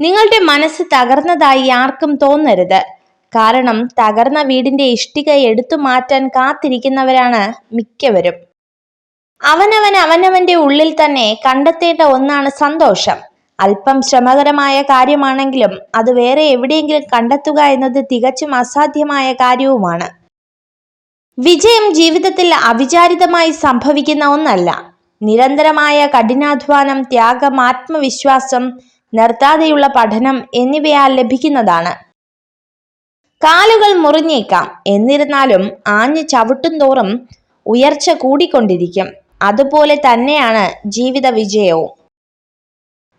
നിങ്ങളുടെ മനസ്സ് തകർന്നതായി ആർക്കും തോന്നരുത്. കാരണം തകർന്ന വീടിന്റെ ഇഷ്ടിക എടുത്തു മാറ്റാൻ കാത്തിരിക്കുന്നവരാണ് മിക്കവരും. അവനവന്റെ ഉള്ളിൽ തന്നെ കണ്ടെത്തേണ്ട ഒന്നാണ് സന്തോഷം. അല്പം ശ്രമകരമായ കാര്യമാണെങ്കിലും അത് വേറെ എവിടെയെങ്കിലും കണ്ടെത്തുക എന്നത് തികച്ചും അസാധ്യമായ കാര്യവുമാണ്. വിജയം ജീവിതത്തിൽ അവിചാരിതമായി സംഭവിക്കുന്ന ഒന്നല്ല. നിരന്തരമായ കഠിനാധ്വാനം, ത്യാഗം, ആത്മവിശ്വാസം, നിർത്താതെയുള്ള പഠനം എന്നിവയാൽ ലഭിക്കുന്നതാണ്. കാലുകൾ മുറിഞ്ഞേക്കാം, എന്നിരുന്നാലും ആഞ്ഞു ചവിട്ടും തോറും ഉയർച്ച കൂടിക്കൊണ്ടിരിക്കും. അതുപോലെ തന്നെയാണ് ജീവിത വിജയവും.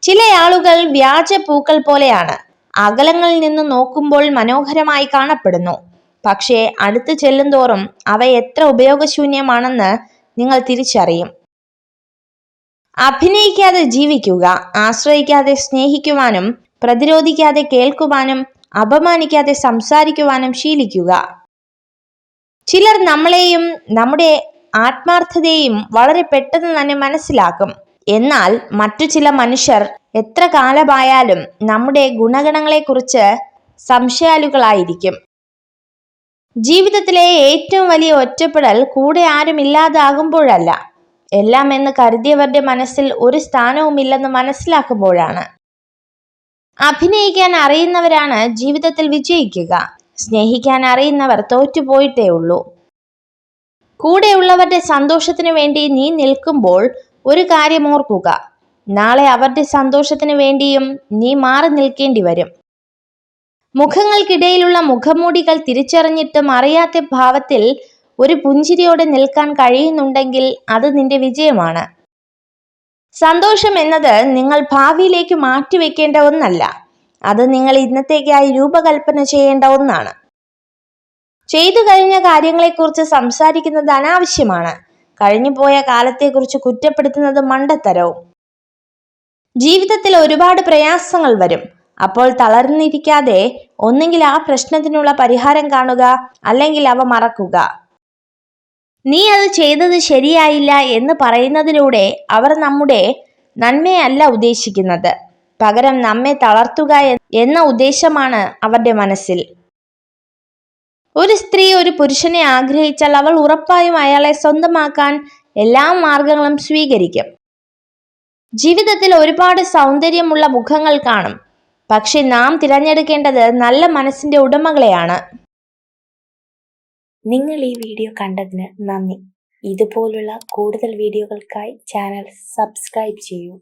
ചില ആളുകൾ വ്യാജ പൂക്കൾ പോലെയാണ്. അകലങ്ങളിൽ നിന്ന് നോക്കുമ്പോൾ മനോഹരമായി കാണപ്പെടുന്നു. പക്ഷേ അടുത്ത് ചെല്ലുന്തോറും അവ എത്ര ഉപയോഗശൂന്യമാണെന്ന് നിങ്ങൾ തിരിച്ചറിയും. അഭിനയിക്കാതെ ജീവിക്കുക, ആശ്രയിക്കാതെ സ്നേഹിക്കുവാനും പ്രതിരോധിക്കാതെ കേൾക്കുവാനും അപമാനിക്കാതെ സംസാരിക്കുവാനും ശീലിക്കുക. ചിലർ നമ്മളെയും നമ്മുടെ ആത്മാർത്ഥതയെയും വളരെ പെട്ടെന്ന് തന്നെ മനസ്സിലാക്കും. എന്നാൽ മറ്റു ചില മനുഷ്യർ എത്ര കാലമായാലും നമ്മുടെ ഗുണഗണങ്ങളെക്കുറിച്ച് സംശയാലുക്കളായിരിക്കും. ജീവിതത്തിലെ ഏറ്റവും വലിയ ഒറ്റപ്പെടൽ കൂടെ ആരും ഇല്ലാതാകുമ്പോഴല്ല, എല്ലാം എന്ന് കരുതിയവരുടെ മനസ്സിൽ ഒരു സ്ഥാനവുമില്ലെന്ന് മനസ്സിലാക്കുമ്പോഴാണ്. അഭിനയിക്കാൻ അറിയുന്നവരാണ് ജീവിതത്തിൽ വിജയിക്കുക. സ്നേഹിക്കാൻ അറിയുന്നവർ തോറ്റുപോയിട്ടേ ഉള്ളൂ. കൂടെയുള്ളവരുടെ സന്തോഷത്തിനു വേണ്ടി നീ നിൽക്കുമ്പോൾ ഒരു കാര്യം ഓർക്കുക, നാളെ അവരുടെ സന്തോഷത്തിന് വേണ്ടിയും നീ മാറി നിൽക്കേണ്ടി വരും. മുഖങ്ങൾക്കിടയിലുള്ള മുഖംമൂടികൾ തിരിച്ചറിഞ്ഞിട്ടും അറിയാത്ത ഭാവത്തിൽ ഒരു പുഞ്ചിരിയോടെ നിൽക്കാൻ കഴിയുന്നുണ്ടെങ്കിൽ അത് നിന്റെ വിജയമാണ്. സന്തോഷം എന്നത് നിങ്ങൾ ഭാവിയിലേക്ക് മാറ്റിവെക്കേണ്ട ഒന്നല്ല, അത് നിങ്ങൾ ഇന്നത്തേക്കായി രൂപകൽപ്പന ചെയ്യേണ്ട ഒന്നാണ്. ചെയ്തു കഴിഞ്ഞ കാര്യങ്ങളെക്കുറിച്ച് സംസാരിക്കുന്നത് അനാവശ്യമാണ്. കഴിഞ്ഞുപോയ കാലത്തെക്കുറിച്ച് കുറ്റപ്പെടുത്തുന്നത് മണ്ടത്തരവും. ജീവിതത്തിൽ ഒരുപാട് പ്രയാസങ്ങൾ വരും. അപ്പോൾ തളർന്നിരിക്കാതെ ഒന്നെങ്കിൽ ആ പ്രശ്നത്തിനുള്ള പരിഹാരം കാണുക, അല്ലെങ്കിൽ അവ മറക്കുക. നീ അത് ചെയ്തത് ശരിയായില്ല എന്ന് പറയുന്നതിലൂടെ അവർ നമ്മുടെ നന്മയല്ല ഉദ്ദേശിക്കുന്നത്, പകരം നമ്മെ തളർത്തുക എന്ന ഉദ്ദേശമാണ് അവരുടെ മനസ്സിൽ. ഒരു സ്ത്രീ ഒരു പുരുഷനെ ആഗ്രഹിച്ചാൽ അവൾ ഉറപ്പായും അയാളെ സ്വന്തമാക്കാൻ എല്ലാ മാർഗങ്ങളും സ്വീകരിക്കും. ജീവിതത്തിൽ ഒരുപാട് സൗന്ദര്യമുള്ള മുഖങ്ങൾ കാണും, പക്ഷെ നാം തിരഞ്ഞെടുക്കേണ്ടത് നല്ല മനസ്സിന്റെ ഉടമകളെയാണ്. നിങ്ങൾ ഈ വീഡിയോ കണ്ടതിന് നന്ദി. ഇതുപോലുള്ള കൂടുതൽ വീഡിയോകൾക്കായി ചാനൽ സബ്സ്ക്രൈബ് ചെയ്യൂ.